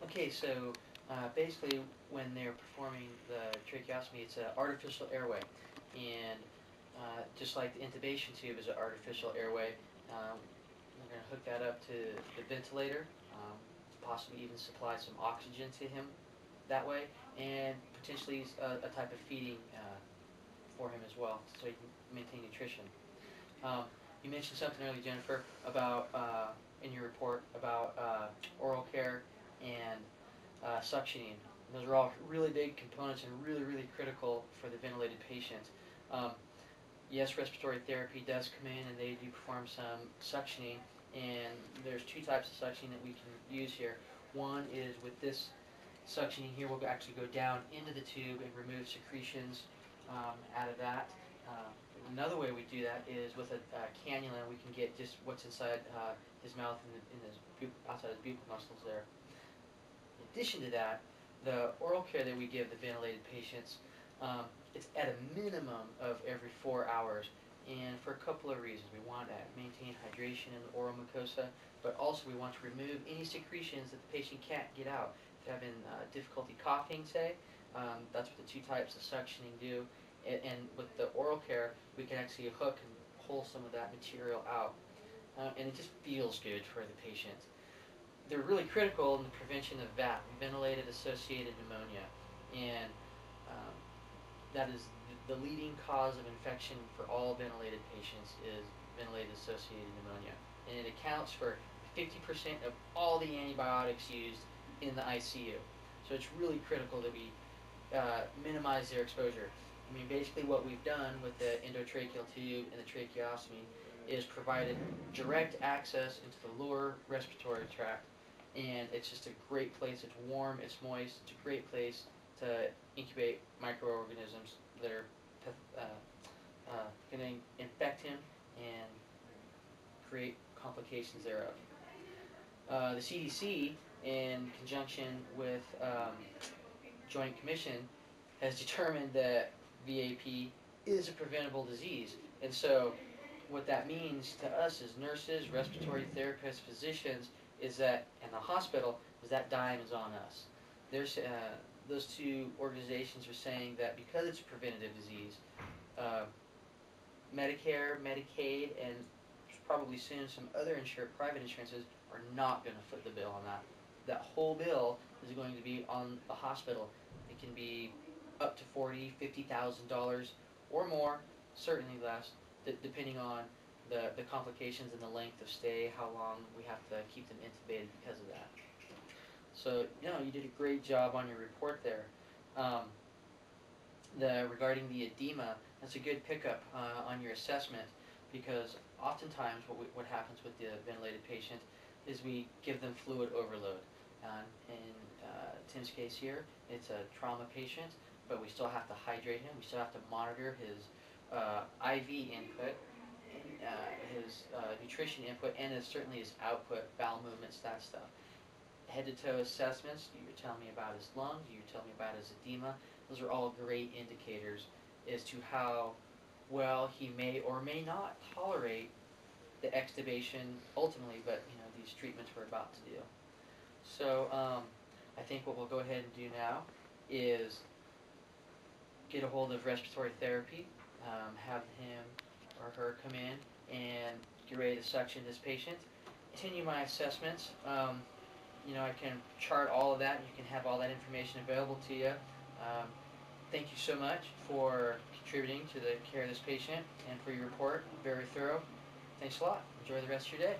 Okay, so basically, when they're performing the tracheostomy, it's an artificial airway, and just like the intubation tube is an artificial airway, we're going to hook that up to the ventilator, possibly even supply some oxygen to him that way, and potentially a type of feeding for him as well, so he can maintain nutrition. Um, you mentioned something earlier, Jennifer, about in your report about oral care and suctioning. Those are all really big components and really, really critical for the ventilated patient. Um, yes, respiratory therapy does come in and they do perform some suctioning, and there's two types of suctioning that we can use here. One is with this suctioning here, we'll actually go down into the tube and remove secretions out of that. Uh, Another way we do that is with a cannula. We can get just what's inside his mouth and in his outside his buccal muscles there. In addition to that, the oral care that we give the ventilated patients, it's at a minimum of every 4 hours, and for a couple of reasons. We want to maintain hydration in the oral mucosa, but also we want to remove any secretions that the patient can't get out. If they're having difficulty coughing, say, that's what the two types of suctioning do. And with the oral care, we can actually hook and pull some of that material out, and it just feels good for the patient. They're really critical in the prevention of VAP, ventilated associated pneumonia, and um, that is the leading cause of infection for all ventilated patients is ventilated associated pneumonia, and it accounts for 50% of all the antibiotics used in the ICU. So it's really critical that we minimize their exposure. I mean, basically what we've done with the endotracheal tube and the tracheostomy is provided direct access into the lower respiratory tract, and it's just a great place. It's warm, it's moist, it's a great place to incubate microorganisms that are going to infect him and create complications thereof. The CDC, in conjunction with Joint Commission, has determined that VAP is a preventable disease. And so what that means to us as nurses, respiratory therapists, physicians, is that in the hospital, is that dime is on us. There's, those two organizations are saying that because it's a preventative disease, uh, Medicare, Medicaid, and probably soon some other private insurances are not going to foot the bill on that. That whole bill is going to be on the hospital. It can be up to $40,000, $50,000 or more, certainly less, depending on the complications and the length of stay, how long we have to keep them intubated because of that. So, you did a great job on your report there. Um, Regarding the edema, that's a good pickup on your assessment, because oftentimes what happens with the ventilated patient is we give them fluid overload. In Tim's case here, it's a trauma patient, but we still have to hydrate him. We still have to monitor his IV input, his nutrition input, and certainly his output, bowel movements, that stuff. Head-to-toe assessments, you were telling me about his lungs, you were telling me about his edema. Those are all great indicators as to how well he may or may not tolerate the extubation ultimately, but these treatments we're about to do. So I think what we'll go ahead and do now is get a hold of respiratory therapy, have him or her come in and get ready to suction this patient. Continue my assessments. I can chart all of that. You can have all that information available to you. Thank you so much for contributing to the care of this patient and for your report. Very thorough. Thanks a lot. Enjoy the rest of your day.